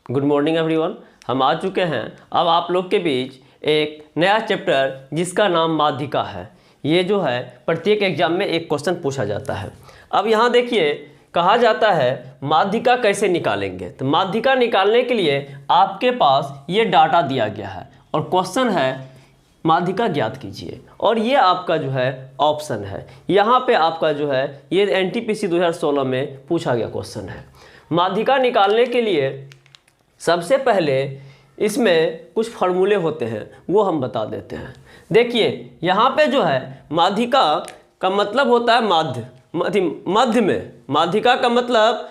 Good morning everyone. हम आ चुके हैं अब आप लोग के बीच एक नया चैप्टर जिसका नाम माध्यिका है। ये जो है प्रत्येक एग्जाम में एक क्वेश्चन पूछा जाता है। अब यहाँ देखिए कहा जाता है माध्यिका कैसे निकालेंगे। तो माध्यिका निकालने के लिए आपके पास ये डाटा दिया गया है और क्वेश्चन है माध्यिका ज्ञात कीजिए, और ये आपका जो है ऑप्शन है। यहाँ पे आपका जो है ये एनटीपीसी 2016 में पूछा गया क्वेश्चन है। माध्यिका निकालने के लिए सबसे पहले इसमें कुछ फार्मूले होते हैं, वो हम बता देते हैं। देखिए यहाँ पे जो है माध्यिका का मतलब होता है मध्य में। माध्यिका का मतलब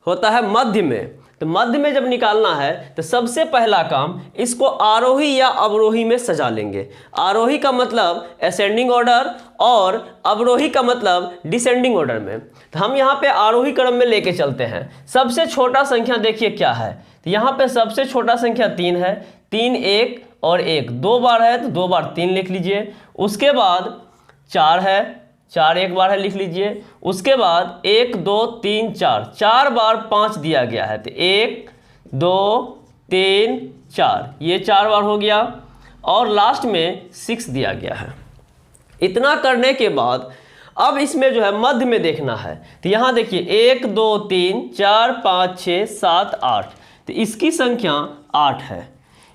होता है मध्य में। तो मध्य में जब निकालना है तो सबसे पहला काम इसको आरोही या अवरोही में सजा लेंगे। आरोही का मतलब असेंडिंग ऑर्डर और अवरोही का मतलब डिसेंडिंग ऑर्डर में। तो हम यहाँ पे आरोही क्रम में लेके चलते हैं। सबसे छोटा संख्या देखिए क्या है, तो यहाँ पे सबसे छोटा संख्या 3 है। 3 1 और 1 2 बार है तो 2 बार 3 लिख लीजिए। उसके बाद 4 है, 4 एक बार है लिख लीजिए। उसके बाद 1 2 3 4 4 बार 5 दिया गया है, तो 1 2 3 4 ये 4 बार हो गया, और लास्ट में 6 दिया गया है। इतना करने के बाद अब इसमें जो है मध्य में देखना है। तो यहाँ देखिए 1 2 3 4 5 6 7 8, तो इसकी संख्या 8 है।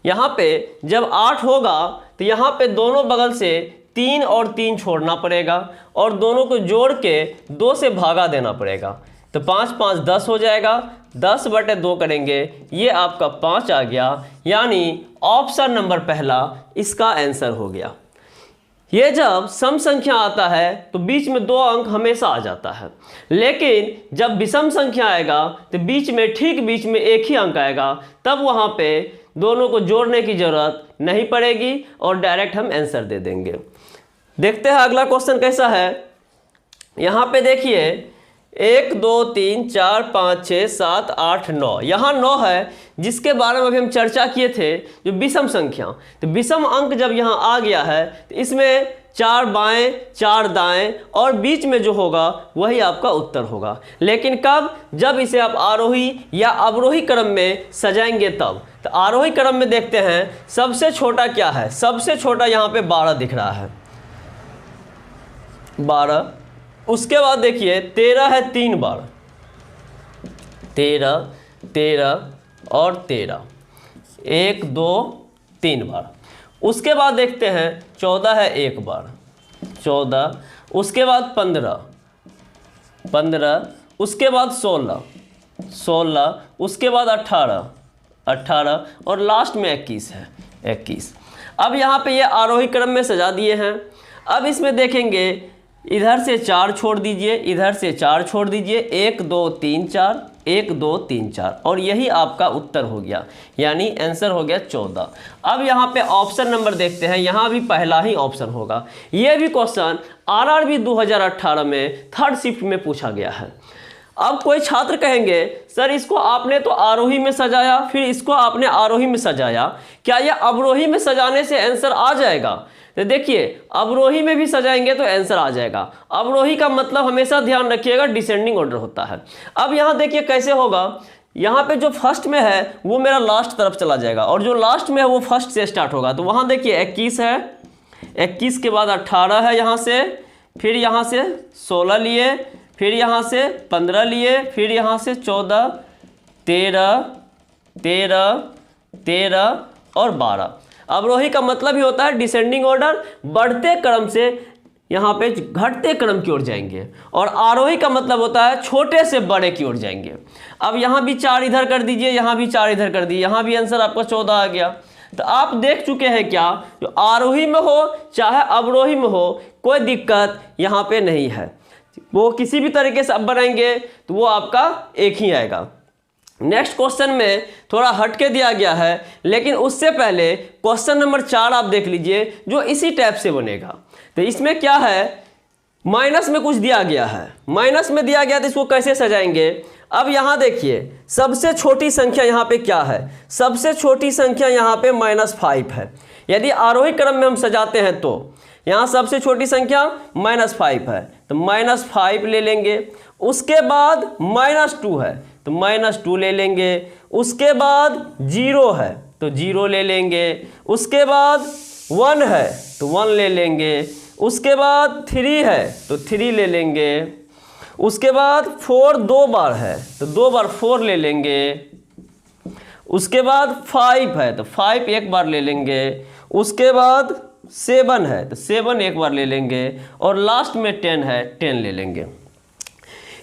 यहाँ पे जब 8 होगा तो यहाँ पे दोनों बगल से 3 और 3 छोड़ना पड़ेगा और दोनों को जोड़ के 2 से भागा देना पड़ेगा। तो 5 5 10 हो जाएगा, 10/2 करेंगे, ये आपका 5 आ गया। यानी ऑप्शन नंबर पहला इसका आंसर हो गया। ये जब सम संख्या आता है तो बीच में 2 अंक हमेशा आ जाता है, लेकिन जब विषम संख्या आएगा तो बीच में ठीक बीच में एक ही अंक आएगा, तब वहाँ पे दोनों को जोड़ने की ज़रूरत नहीं पड़ेगी और डायरेक्ट हम आंसर दे देंगे। देखते हैं अगला क्वेश्चन कैसा है। यहाँ पे देखिए 1 2 3 4 5 6 7 8 9, यहाँ 9 है जिसके बारे में अभी हम चर्चा किए थे, जो विषम संख्या। तो विषम अंक जब यहाँ आ गया है तो इसमें 4 बाएं 4 दाएं और बीच में जो होगा वही आपका उत्तर होगा। लेकिन कब? जब इसे आप आरोही या अवरोही क्रम में सजाएंगे तब। तो आरोही क्रम में देखते हैं सबसे छोटा क्या है। सबसे छोटा यहाँ पे 12 दिख रहा है, 12। उसके बाद देखिए 13 है 3 बार, 13 13 और 13 1 2 3 बार। उसके बाद देखते हैं 14 है 1 बार, 14। उसके बाद 15 15। उसके बाद 16 16। उसके बाद 18 18 और लास्ट में 21 है, 21। अब यहाँ पे ये आरोही क्रम में सजा दिए हैं। अब इसमें देखेंगे इधर से 4 छोड़ दीजिए, इधर से 4 छोड़ दीजिए, 1 2 3 4 1 2 3 4, और यही आपका उत्तर हो गया। यानी आंसर हो गया 14। अब यहाँ पे ऑप्शन नंबर देखते हैं, यहाँ भी पहला ही ऑप्शन होगा। ये भी क्वेश्चन आरआरबी 2018 में 3rd शिफ्ट में पूछा गया है। अब कोई छात्र कहेंगे सर इसको आपने तो आरोही में सजाया, फिर इसको आपने आरोही में सजाया, क्या यह अवरोही में सजाने से आंसर आ जाएगा? तो देखिए अवरोही में भी सजाएंगे तो आंसर आ जाएगा। अवरोही का मतलब हमेशा ध्यान रखिएगा डिसेंडिंग ऑर्डर होता है। अब यहाँ देखिए कैसे होगा। यहाँ पे जो फर्स्ट में है वो मेरा लास्ट तरफ चला जाएगा और जो लास्ट में है वो फर्स्ट से स्टार्ट होगा। तो वहाँ देखिए 21 है, 21 के बाद 18 है यहाँ से, फिर यहाँ से 16 लिए, फिर यहाँ से 15 लिए, फिर यहाँ से 14 13 13 13 और 12। अवरोही का मतलब ही होता है डिसेंडिंग ऑर्डर, बढ़ते क्रम से यहाँ पे घटते क्रम की ओर जाएंगे, और आरोही का मतलब होता है छोटे से बड़े की ओर जाएंगे। अब यहाँ भी 4 इधर कर दीजिए, यहाँ भी 4 इधर कर दीजिए, यहाँ भी आंसर आपका 14 आ गया। तो आप देख चुके हैं क्या, जो आरोही में हो चाहे अवरोही में हो कोई दिक्कत यहाँ पे नहीं है। वो किसी भी तरीके से आप बनाएंगे तो वो आपका एक ही आएगा। नेक्स्ट क्वेश्चन में थोड़ा हटके दिया गया है, लेकिन उससे पहले क्वेश्चन नंबर 4 आप देख लीजिए जो इसी टाइप से बनेगा। तो इसमें क्या है, माइनस में कुछ दिया गया है, माइनस में दिया गया तो इसको कैसे सजाएंगे। अब यहाँ देखिए सबसे छोटी संख्या यहाँ पे क्या है, सबसे छोटी संख्या यहाँ पे -5 है। यदि आरोही क्रम में हम सजाते हैं तो यहाँ सबसे छोटी संख्या -5 है, तो -5 ले लेंगे। उसके बाद -2 है, तो -2 ले लेंगे। उसके बाद 0 है तो 0 ले लेंगे। उसके बाद 1 है तो 1 ले लेंगे। उसके बाद 3 है तो 3 ले लेंगे। उसके बाद 4 2 बार है तो 2 बार 4 ले लेंगे। उसके बाद 5 है तो 5 एक बार ले लेंगे। उसके बाद 7 है तो 7 एक बार ले लेंगे। और लास्ट में 10 है 10 ले लेंगे।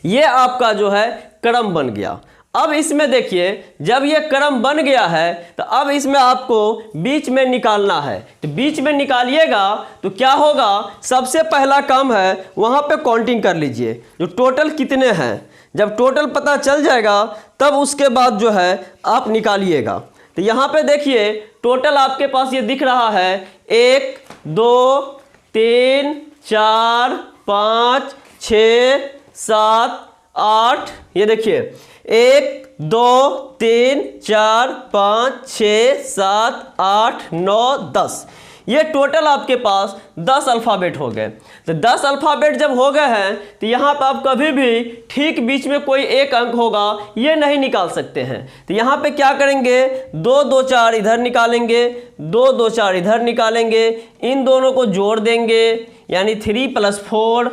ये आपका जो है क्रम बन गया। अब इसमें देखिए जब ये क्रम बन गया है तो अब इसमें आपको बीच में निकालना है। तो बीच में निकालिएगा तो क्या होगा, सबसे पहला काम है वहाँ पे काउंटिंग कर लीजिए जो टोटल कितने हैं। जब टोटल पता चल जाएगा तब उसके बाद जो है आप निकालिएगा। तो यहाँ पे देखिए टोटल आपके पास ये दिख रहा है 1 2 3 4 5 6 7 8। ये देखिए 1 2 3 4 5 6 7 8 9 10। ये टोटल आपके पास 10 अल्फ़ाबेट हो गए। तो 10 अल्फ़ाबेट जब हो गए हैं तो यहाँ पर आप कभी भी ठीक बीच में कोई एक अंक होगा ये नहीं निकाल सकते हैं। तो यहाँ पे क्या करेंगे 2 2 4 इधर निकालेंगे, 2 2 4 इधर निकालेंगे, इन दोनों को जोड़ देंगे यानी 3 + 4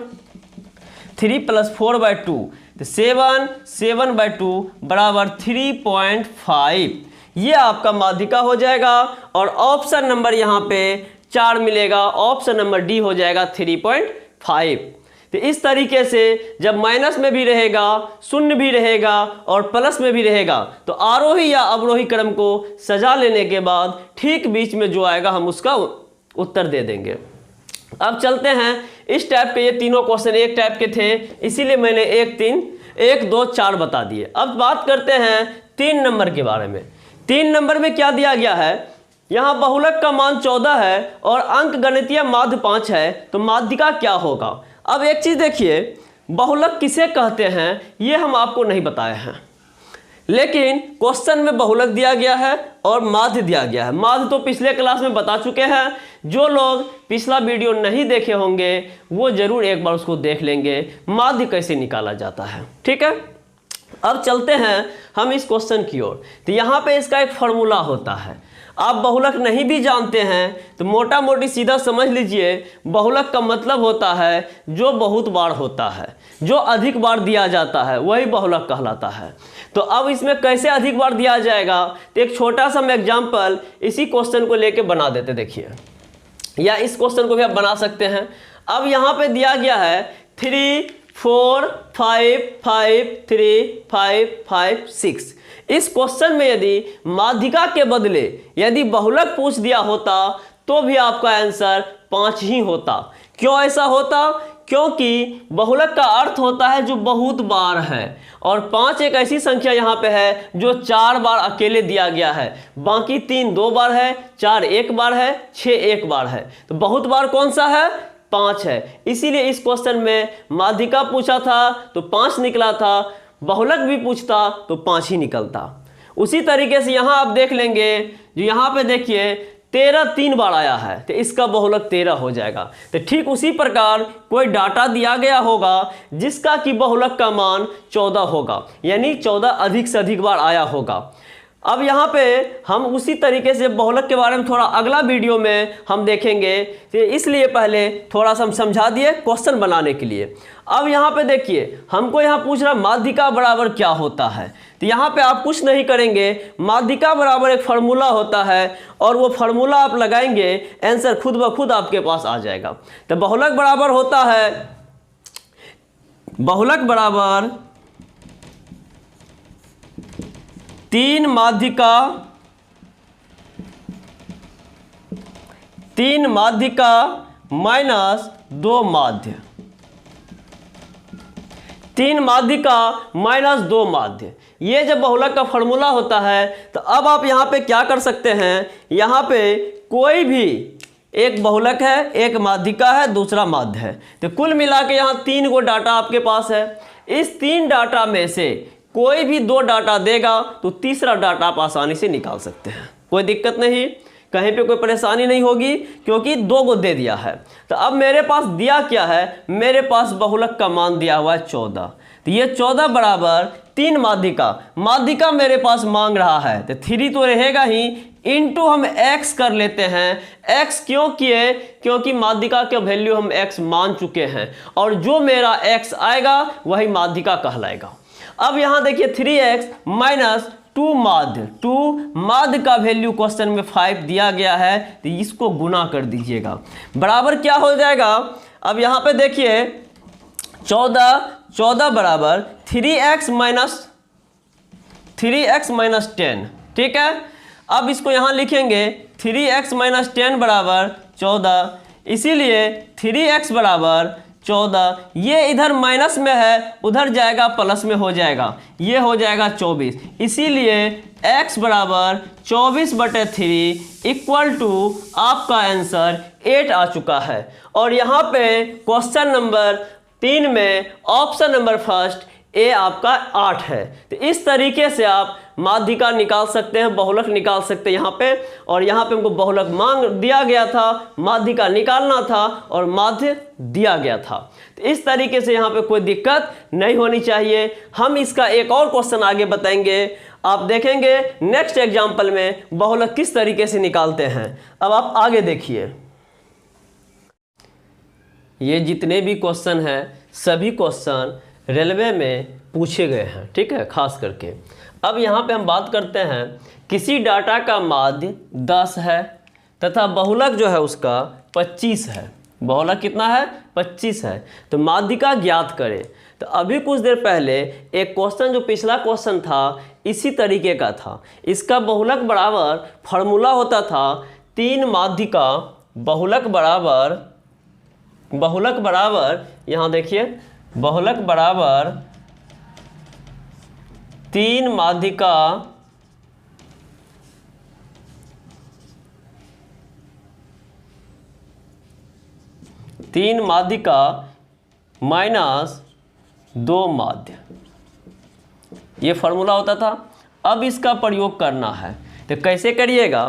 3 + 4/2 तो 7 7/2 बराबर 3.5। ये आपका माध्यिका हो जाएगा और ऑप्शन नंबर यहाँ पे 4 मिलेगा। ऑप्शन नंबर डी हो जाएगा 3.5। तो इस तरीके से जब माइनस में भी रहेगा, शून्य भी रहेगा और प्लस में भी रहेगा तो आरोही या अवरोही क्रम को सजा लेने के बाद ठीक बीच में जो आएगा हम उसका उत्तर दे देंगे। अब चलते हैं इस टाइप के, ये तीनों क्वेश्चन एक टाइप के थे इसीलिए मैंने 1 2 4 बता दिए। अब बात करते हैं 3 नंबर के बारे में। 3 नंबर में क्या दिया गया है, यहाँ बहुलक का मान 14 है और अंक गणितीय माध्य 5 है तो माध्यिका क्या होगा। अब एक चीज़ देखिए, बहुलक किसे कहते हैं ये हम आपको नहीं बताए हैं, लेकिन क्वेश्चन में बहुलक दिया गया है और माध्य दिया गया है। माध्य तो पिछले क्लास में बता चुके हैं, जो लोग पिछला वीडियो नहीं देखे होंगे वो जरूर एक बार उसको देख लेंगे माध्य कैसे निकाला जाता है। ठीक है, अब चलते हैं हम इस क्वेश्चन की ओर। तो यहाँ पे इसका एक फॉर्मूला होता है। आप बहुलक नहीं भी जानते हैं तो मोटा मोटी सीधा समझ लीजिए, बहुलक का मतलब होता है जो बहुत बार होता है, जो अधिक बार दिया जाता है वही बहुलक कहलाता है। तो अब इसमें कैसे अधिक बार दिया जाएगा, तो एक छोटा सा हम एग्जाम्पल इसी क्वेश्चन को लेके बना देते। देखिए, या इस क्वेश्चन को भी आप बना सकते हैं। अब यहाँ पे दिया गया है 3 4 5 5 3 5 5 6। इस क्वेश्चन में यदि माध्यिका के बदले यदि बहुलक पूछ दिया होता तो भी आपका आंसर 5 ही होता। क्यों ऐसा होता, क्योंकि बहुलक का अर्थ होता है जो बहुत बार है और 5 एक ऐसी संख्या यहाँ पे है जो 4 बार अकेले दिया गया है, बाकी 3 2 बार है, 4 1 बार है, 6 1 बार है। तो बहुत बार कौन सा है, 5 है। इसीलिए इस क्वेश्चन में माध्यिका पूछा था तो 5 निकला था, बहुलक भी पूछता तो 5 ही निकलता। उसी तरीके से यहाँ आप देख लेंगे, जो यहाँ पे देखिए 13 3 बार आया है तो इसका बहुलक 13 हो जाएगा। तो ठीक उसी प्रकार कोई डाटा दिया गया होगा जिसका कि बहुलक का मान 14 होगा, यानी 14 अधिक से अधिक बार आया होगा। अब यहाँ पे हम उसी तरीके से बहुलक के बारे में थोड़ा अगला वीडियो में हम देखेंगे, तो इसलिए पहले थोड़ा सा हम समझा दिए क्वेश्चन बनाने के लिए। अब यहाँ पे देखिए हमको यहाँ पूछ रहा माध्यिका बराबर क्या होता है। तो यहाँ पे आप कुछ नहीं करेंगे, माध्यिका बराबर एक फार्मूला होता है और वो फार्मूला आप लगाएंगे, आंसर खुद ब खुद आपके पास आ जाएगा। तो बहुलक बराबर होता है, बहुलक बराबर 3 माध्यिका 3 माध्यिका माइनस 2 माध्य, 3 माध्यिका माइनस 2 माध्य। ये जब बहुलक का फॉर्मूला होता है तो अब आप यहाँ पे क्या कर सकते हैं, यहाँ पे कोई भी एक बहुलक है, एक माध्यिका है, दूसरा माध्य है, तो कुल मिला के यहाँ 3 गो डाटा आपके पास है। इस 3 डाटा में से कोई भी 2 डाटा देगा तो तीसरा डाटा आप आसानी से निकाल सकते हैं, कोई दिक्कत नहीं, कहीं पे कोई परेशानी नहीं होगी क्योंकि 2 गो दे दिया है। तो अब मेरे पास दिया क्या है, मेरे पास बहुलक का मान दिया हुआ है 14। तो ये 14 बराबर 3 माध्यिका, माध्यिका मेरे पास मांग रहा है तो 3 तो रहेगा ही, इनटू हम x कर लेते हैं। x क्यों किए? क्योंकि माध्यिका के वैल्यू हम x मान चुके हैं और जो मेरा x आएगा वही माध्यिका कहलाएगा। अब यहाँ देखिए 3x माइनस 2 माध्य, 2 माध्य का वैल्यू क्वेश्चन में 5 दिया गया है तो इसको गुना कर दीजिएगा, बराबर क्या हो जाएगा। अब यहाँ पे देखिए 14 बराबर 3x माइनस 10, ठीक है। अब इसको यहाँ लिखेंगे 3x माइनस 10 बराबर 14, इसीलिए 3x बराबर 14, ये इधर माइनस में है उधर जाएगा प्लस में हो जाएगा, ये हो जाएगा 24, इसीलिए x बराबर 24/3 इक्वल टू आपका आंसर 8 आ चुका है। और यहाँ पे क्वेश्चन नंबर 3 में ऑप्शन नंबर फर्स्ट ए आपका 8 है। तो इस तरीके से आप माध्यिका निकाल सकते हैं, बहुलक निकाल सकते हैं यहाँ पे। और यहाँ पे हमको बहुलक मांग दिया गया था, माध्यिका निकालना था और माध्य दिया गया था। तो इस तरीके से यहाँ पे कोई दिक्कत नहीं होनी चाहिए। हम इसका एक और क्वेश्चन आगे बताएंगे, आप देखेंगे नेक्स्ट एग्जाम्पल में बहुलक किस तरीके से निकालते हैं। अब आप आगे देखिए, ये जितने भी क्वेश्चन हैं सभी क्वेश्चन रेलवे में पूछे गए हैं, ठीक है, खास करके। अब यहाँ पे हम बात करते हैं, किसी डाटा का माध्य 10 है तथा बहुलक जो है उसका 25 है। बहुलक कितना है? 25 है। तो माध्यिका ज्ञात करें। तो अभी कुछ देर पहले एक क्वेश्चन जो पिछला क्वेश्चन था इसी तरीके का था। इसका बहुलक बराबर फार्मूला होता था 3 माध्यिका, बहुलक बराबर यहाँ देखिए, बहुलक बराबर 3 माध्यिका माइनस 2 माध्य, ये फार्मूला होता था। अब इसका प्रयोग करना है तो कैसे करिएगा,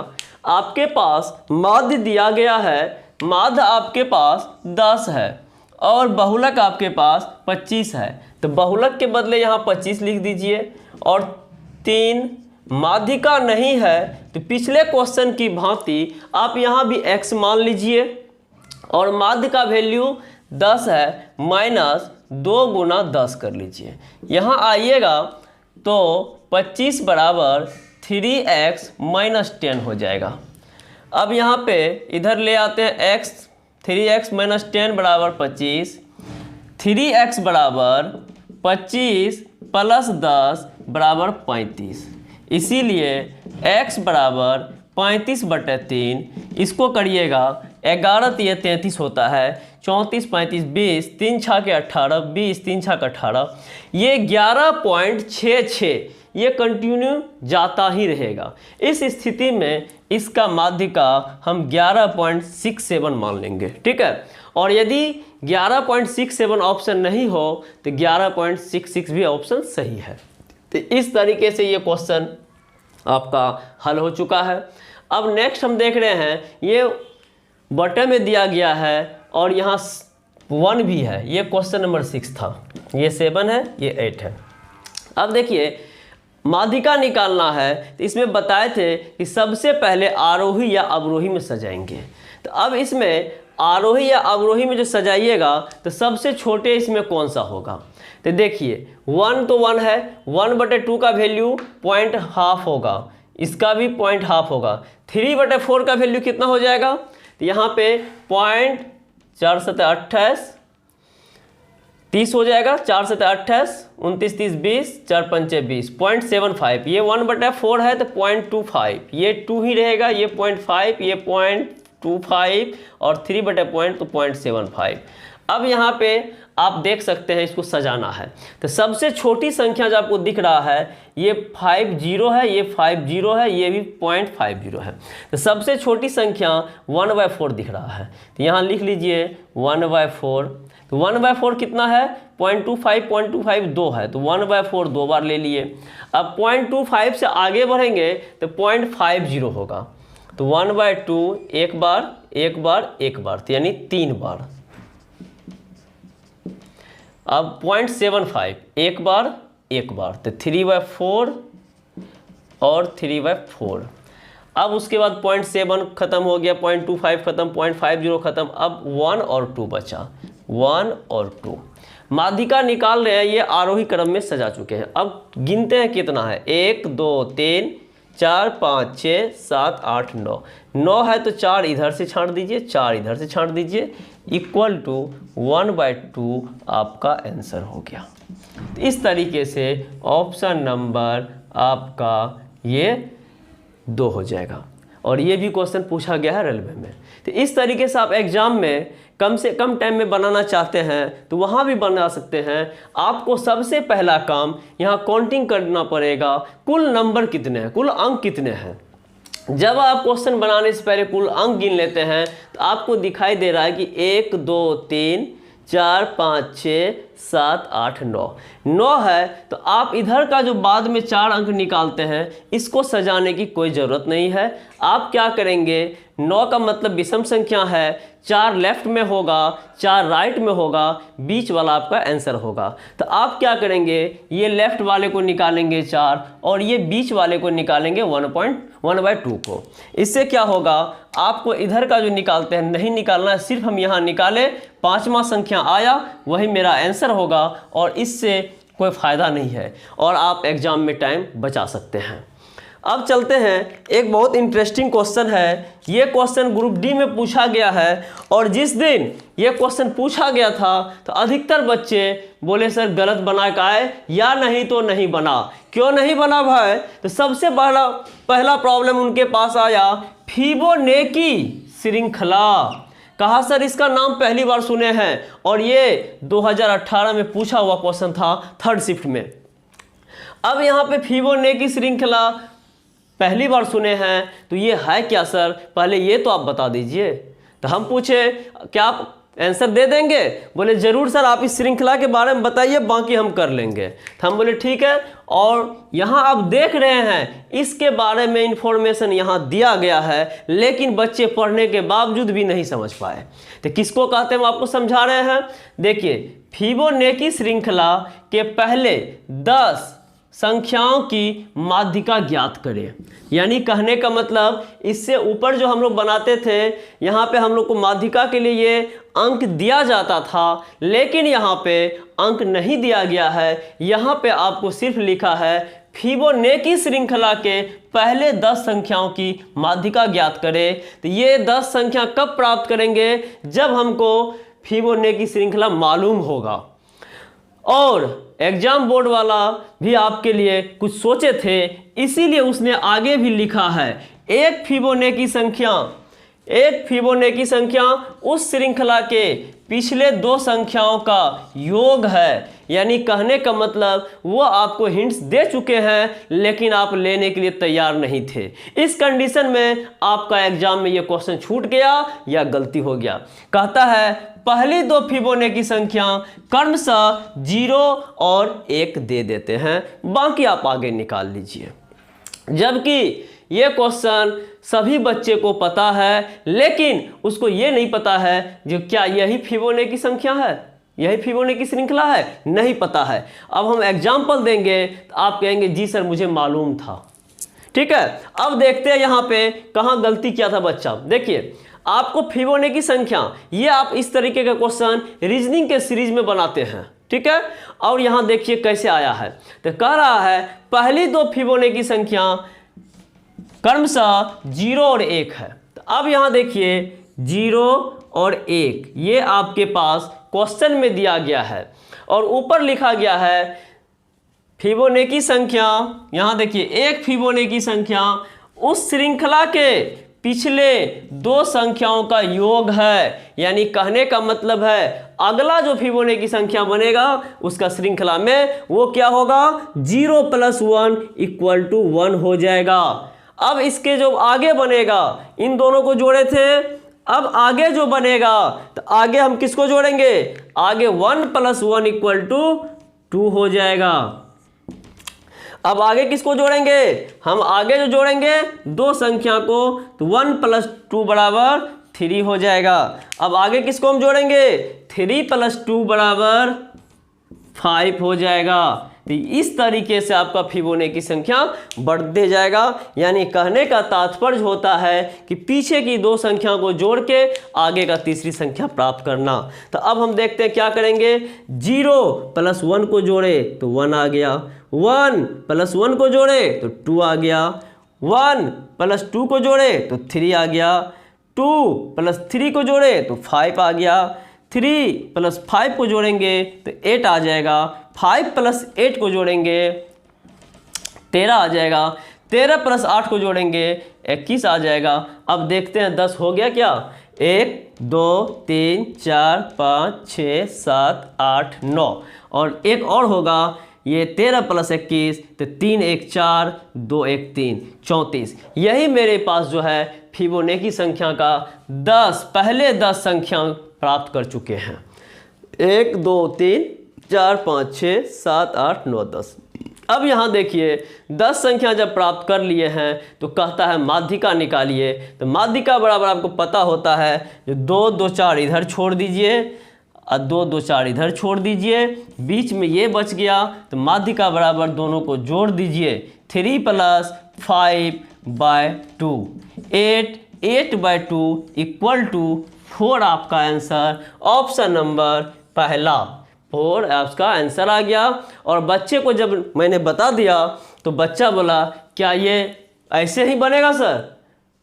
आपके पास माध्य दिया गया है, माध्य आपके पास 10 है और बहुलक आपके पास 25 है। तो बहुलक के बदले यहाँ 25 लिख दीजिए और 3 माध्यिका नहीं है तो पिछले क्वेश्चन की भांति आप यहाँ भी x मान लीजिए और माध्य का वैल्यू 10 है, माइनस 2 गुना 10 कर लीजिए। यहाँ आइएगा तो 25 बराबर 3x माइनस 10 हो जाएगा। अब यहाँ पे इधर ले आते हैं x, 3x माइनस 10 बराबर 25, 3x बराबर 25 प्लस 10 बराबर 35, इसीलिए x बराबर 35/3। इसको करिएगा 11 तिये 33 होता है, 34 35 20, 3 छाके 18, 20 3 छाके 18, ये 11.66 ये कंटिन्यू जाता ही रहेगा। इस स्थिति में इसका माध्यिका हम 11.67 मान लेंगे, ठीक है। और यदि 11.67 ऑप्शन नहीं हो तो 11.66 भी ऑप्शन सही है। तो इस तरीके से ये क्वेश्चन आपका हल हो चुका है। अब नेक्स्ट हम देख रहे हैं, ये बटन में दिया गया है और यहाँ 1 भी है, ये क्वेश्चन नंबर 6 था, ये 7 है, ये 8 है। अब देखिए माध्यिका निकालना है तो इसमें बताए थे कि सबसे पहले आरोही या अवरोही में सजाएंगे। तो अब इसमें आरोही या अवरोही में जो सजाइएगा तो सबसे छोटे इसमें कौन सा होगा। तो देखिए 1 तो 1 है, 1/2 का वैल्यू 0.5 होगा, इसका भी 0.5 होगा। 3/4 का वैल्यू कितना हो जाएगा, तो यहाँ पे 0.4 7 28 30 हो जाएगा, 4 7 28 29 30 20 4 5 20, 0.75। ये 1/4 है तो 0.25, ये 2 ही रहेगा, ये 0.5, ये 0.25 और 3/0 तो 0.75। अब यहाँ पे आप देख सकते हैं इसको सजाना है। तो सबसे छोटी संख्या जो आपको दिख रहा है ये 50 है, ये 50 है, ये भी 0.50 है। तो सबसे छोटी संख्या 1/4 दिख रहा है, तो यहाँ लिख लीजिए 1/4। तो 1/4 कितना है, 0.25 2 है, तो 1/4 2 बार ले लिए। अब 0.25 से आगे बढ़ेंगे तो 0.50 होगा, तो 1/2 एक बार एक बार एक बार, तो यानी 3 बार। अब 0.75 एक बार तो 3/4 और 3/4। अब उसके बाद 0.7 खत्म हो गया, 0.25 खत्म, 0.50 खत्म, अब 1 और 2 बचा, 1 और 2। माध्यिका निकाल रहे हैं, ये आरोही क्रम में सजा चुके हैं। अब गिनते हैं कितना है, 1 2 3 4 5 6 7 8 9। 9 है तो 4 इधर से छांट दीजिए, 4 इधर से छांट दीजिए, इक्वल टू 1/2 आपका आंसर हो गया। तो इस तरीके से ऑप्शन नंबर आपका ये 2 हो जाएगा। और ये भी क्वेश्चन पूछा गया है रेलवे में। तो इस तरीके से आप एग्जाम में कम से कम टाइम में बनाना चाहते हैं तो वहाँ भी बना सकते हैं। आपको सबसे पहला काम यहाँ काउंटिंग करना पड़ेगा, कुल नंबर कितने हैं, कुल अंक कितने हैं। जब आप क्वेश्चन बनाने से पहले कुल अंक गिन लेते हैं तो आपको दिखाई दे रहा है कि 1 2 3 4 5 6 7 8 9। 9 है तो आप इधर का जो बाद में 4 अंक निकालते हैं इसको सजाने की कोई ज़रूरत नहीं है। आप क्या करेंगे, 9 का मतलब विषम संख्या है, 4 लेफ्ट में होगा, 4 राइट में होगा, बीच वाला आपका आंसर होगा। तो आप क्या करेंगे, ये लेफ्ट वाले को निकालेंगे 4 और ये बीच वाले को निकालेंगे 1/2 को। इससे क्या होगा, आपको इधर का जो निकालते हैं नहीं निकालना है, सिर्फ हम यहाँ निकाले, 5वां संख्या आया वही मेरा आंसर होगा और इससे कोई फ़ायदा नहीं है और आप एग्ज़ाम में टाइम बचा सकते हैं। अब चलते हैं, एक बहुत इंटरेस्टिंग क्वेश्चन है। ये क्वेश्चन ग्रुप डी में पूछा गया है और जिस दिन ये क्वेश्चन पूछा गया था तो अधिकतर बच्चे बोले सर गलत बना का है या नहीं तो नहीं बना। क्यों नहीं बना भाई, तो सबसे पहला प्रॉब्लम उनके पास आया फिबोनेकी श्रृंखला। कहा सर इसका नाम पहली बार सुने हैं और ये 2018 में पूछा हुआ क्वेश्चन था 3rd शिफ्ट में। अब यहाँ पे फिबोनेकी श्रृंखला पहली बार सुने हैं तो ये है क्या सर, पहले ये तो आप बता दीजिए। तो हम पूछे क्या आप आंसर दे देंगे, बोले ज़रूर सर आप इस श्रृंखला के बारे में बताइए बाकी हम कर लेंगे। तो हम बोले ठीक है। और यहाँ आप देख रहे हैं इसके बारे में इंफॉर्मेशन यहाँ दिया गया है लेकिन बच्चे पढ़ने के बावजूद भी नहीं समझ पाए। तो किसको कहते हैं हम आपको समझा रहे हैं। देखिए फिबोनेकी श्रृंखला के पहले 10 संख्याओं की माध्यिका ज्ञात करें। यानी कहने का मतलब इससे ऊपर जो हम लोग बनाते थे यहाँ पे हम लोग को माध्यिका के लिए ये अंक दिया जाता था लेकिन यहाँ पे अंक नहीं दिया गया है। यहाँ पे आपको सिर्फ लिखा है फिबोनेकी श्रृंखला के पहले 10 संख्याओं की माध्यिका ज्ञात करें। तो ये 10 संख्या कब प्राप्त करेंगे, जब हमको फिबोनेकी श्रृंखला मालूम होगा। और एग्जाम बोर्ड वाला भी आपके लिए कुछ सोचे थे इसीलिए उसने आगे भी लिखा है एक फिबोनेकी संख्या उस श्रृंखला के पिछले 2 संख्याओं का योग है। यानी कहने का मतलब वो आपको हिंट्स दे चुके हैं लेकिन आप लेने के लिए तैयार नहीं थे। इस कंडीशन में आपका एग्जाम में ये क्वेश्चन छूट गया या गलती हो गया। कहता है पहली 2 फिबोनेकी संख्या क्रमशः 0 और 1 दे देते हैं, बाकी आप आगे निकाल लीजिए। जबकि ये क्वेश्चन सभी बच्चे को पता है लेकिन उसको ये नहीं पता है जो क्या यही फिबोनेकी संख्या है, यही फिबोनेकी श्रृंखला है, नहीं पता है। अब हम एग्जाम्पल देंगे तो आप कहेंगे जी सर मुझे मालूम था। ठीक है, अब देखते हैं यहाँ पे कहाँ गलती किया था बच्चा। देखिए आपको फिबोनेकी संख्या, ये आप इस तरीके का क्वेश्चन रीजनिंग के सीरीज में बनाते हैं। ठीक है, और यहाँ देखिए कैसे आया है। तो कह रहा है पहली 2 फिबोनेकी संख्या क्रमशः 0 और 1 है। तो अब यहाँ देखिए 0 और 1 ये आपके पास क्वेश्चन में दिया गया है और ऊपर लिखा गया है फिबोनेकी संख्या। यहाँ देखिए एक फिबोनेकी संख्या उस श्रृंखला के पिछले 2 संख्याओं का योग है। यानी कहने का मतलब है अगला जो फिबोनेकी संख्या बनेगा उसका श्रृंखला में वो क्या होगा, 0 + 1 = 1 हो जाएगा। अब इसके जो आगे बनेगा, इन दोनों को जोड़े थे, अब आगे जो बनेगा तो आगे हम किसको जोड़ेंगे, आगे 1 + 1 = 2 हो जाएगा। अब आगे किसको जोड़ेंगे, हम आगे जो जोड़ेंगे 2 संख्या को तो 1 + 2 = 3 हो जाएगा। अब आगे किसको हम जोड़ेंगे, 3 + 2 = 5 हो जाएगा। तो इस तरीके से आपका फिबोनाची की संख्या बढ़ते जाएगा। यानी कहने का तात्पर्य होता है कि पीछे की दो संख्या को जोड़ के आगे का तीसरी संख्या प्राप्त करना। तो अब हम देखते हैं क्या करेंगे। 0 + 1 को जोड़े तो 1 आ गया, 1 + 1 को जोड़े तो 2 आ गया, 1 + 2 को जोड़े तो 3 आ गया, 2 + 3 को जोड़े तो 5 आ गया, 3 + 5 को जोड़ेंगे तो 8 आ जाएगा, 5 + 8 को जोड़ेंगे 13 आ जाएगा, 13 + 8 को जोड़ेंगे 21 आ जाएगा। अब देखते हैं 10 हो गया क्या। 1 2 3 4 5 6 7 8 9 और एक और होगा ये 13 + 21 तो 3 1 4 2 1 3 34। यही मेरे पास जो है फिबोनाची की संख्या का पहले 10 संख्या प्राप्त कर चुके हैं। 1 2 3 4 5 6 7 8 9 10। अब यहाँ देखिए 10 संख्या जब प्राप्त कर लिए हैं तो कहता है माध्यिका निकालिए। तो माध्यिका बराबर आपको पता होता है जो 2 2 4 इधर छोड़ दीजिए और 2 2 4 इधर छोड़ दीजिए, बीच में ये बच गया तो माध्यिका बराबर दोनों को जोड़ दीजिए। 3 + 5/2 8/2 = 4 आपका आंसर। ऑप्शन नंबर पहला 4 आपका आंसर आ गया। और बच्चे को जब मैंने बता दिया तो बच्चा बोला क्या ये ऐसे ही बनेगा सर,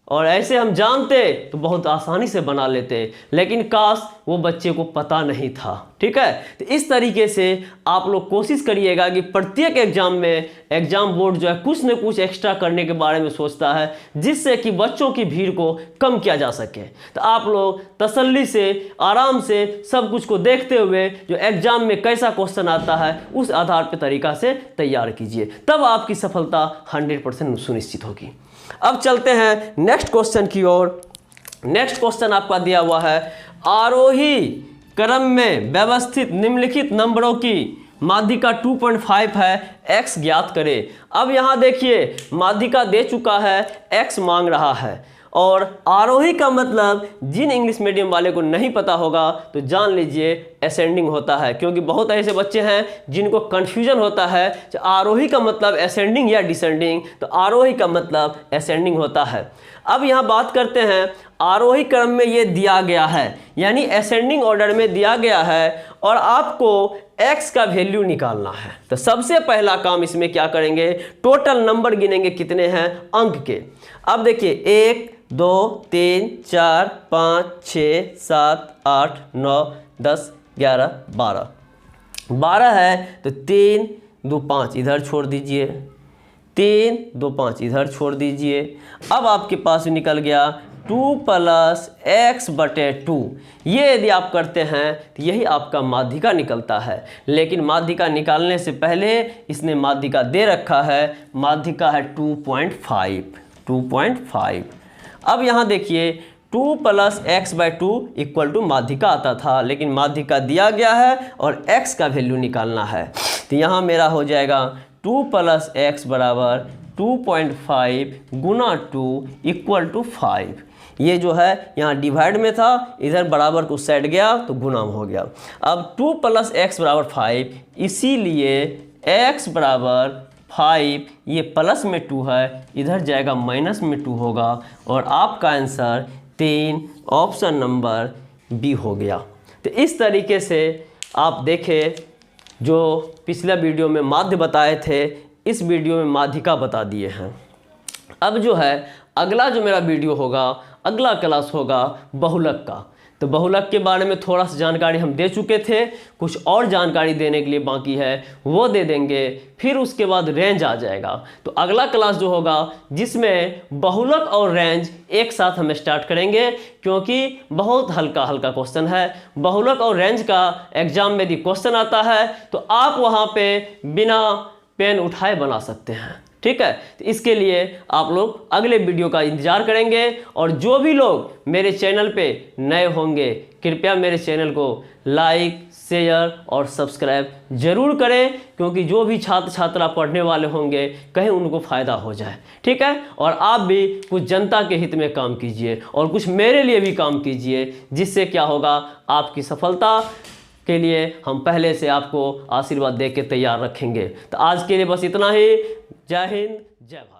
और ऐसे हम जानते तो बहुत आसानी से बना लेते, लेकिन काश वो बच्चे को पता नहीं था। ठीक है, तो इस तरीके से आप लोग कोशिश करिएगा कि प्रत्येक एग्जाम में एग्जाम बोर्ड जो है कुछ न कुछ एक्स्ट्रा करने के बारे में सोचता है, जिससे कि बच्चों की भीड़ को कम किया जा सके। तो आप लोग तसल्ली से आराम से सब कुछ को देखते हुए जो एग्जाम में कैसा क्वेश्चन आता है उस आधार पर तरीका से तैयार कीजिए, तब आपकी सफलता 100% सुनिश्चित होगी। अब चलते हैं नेक्स्ट क्वेश्चन की ओर। नेक्स्ट क्वेश्चन आपका दिया हुआ है आरोही क्रम में व्यवस्थित निम्नलिखित नंबरों की माध्यिका 2.5 है, x ज्ञात करें। अब यहाँ देखिए माध्यिका दे चुका है, x मांग रहा है। और आरोही का मतलब जिन इंग्लिश मीडियम वाले को नहीं पता होगा तो जान लीजिए असेंडिंग होता है, क्योंकि बहुत ऐसे बच्चे हैं जिनको कन्फ्यूजन होता है कि आरोही का मतलब असेंडिंग या डिसेंडिंग, तो आरोही का मतलब असेंडिंग होता है। अब यहाँ बात करते हैं आरोही क्रम में ये दिया गया है, यानी असेंडिंग ऑर्डर में दिया गया है और आपको x का वैल्यू निकालना है। तो सबसे पहला काम इसमें क्या करेंगे, टोटल नंबर गिनेंगे कितने हैं अंक के। अब देखिए 1 2 3 4 5 6 7 8 9 10 11 12 है तो 3 2 5 इधर छोड़ दीजिए, 3 2 5 इधर छोड़ दीजिए। अब आपके पास निकल गया 2 + x/2। ये यदि आप करते हैं तो यही आपका माध्यिका निकलता है। लेकिन माध्यिका निकालने से पहले इसने माध्यिका दे रखा है, माध्यिका है 2.5। अब यहाँ देखिए 2 + x/2 = माध्यिका आता था, लेकिन माध्यिका दिया गया है और x का वैल्यू निकालना है। तो यहाँ मेरा हो जाएगा 2 + x = 2.5 × 2 = 5। ये जो है यहाँ डिवाइड में था, इधर बराबर को सेट गया तो गुना हो गया। अब 2 + x = 5, इसीलिए x = 5, ये प्लस में 2 है, इधर जाएगा माइनस में 2 होगा और आपका आंसर 3 ऑप्शन नंबर बी हो गया। तो इस तरीके से आप देखें, जो पिछला वीडियो में माध्य बताए थे इस वीडियो में माध्यिका बता दिए हैं। अब जो है अगला जो मेरा वीडियो होगा, अगला क्लास होगा बहुलक का। तो बहुलक के बारे में थोड़ा सा जानकारी हम दे चुके थे, कुछ और जानकारी देने के लिए बाकी है वो दे देंगे, फिर उसके बाद रेंज आ जाएगा। तो अगला क्लास जो होगा जिसमें बहुलक और रेंज एक साथ हम स्टार्ट करेंगे, क्योंकि बहुत हल्का हल्का क्वेश्चन है। बहुलक और रेंज का एग्जाम में यदि क्वेश्चन आता है तो आप वहाँ पे बिना पेन उठाए बना सकते हैं। ठीक है, तो इसके लिए आप लोग अगले वीडियो का इंतजार करेंगे। और जो भी लोग मेरे चैनल पे नए होंगे कृपया मेरे चैनल को लाइक, शेयर और सब्सक्राइब जरूर करें, क्योंकि जो भी छात्र छात्रा पढ़ने वाले होंगे कहीं उनको फ़ायदा हो जाए। ठीक है, और आप भी कुछ जनता के हित में काम कीजिए और कुछ मेरे लिए भी काम कीजिए, जिससे क्या होगा आपकी सफलता के लिए हम पहले से आपको आशीर्वाद दे के तैयार रखेंगे। तो आज के लिए बस इतना ही। जय हिंद, जय भारत।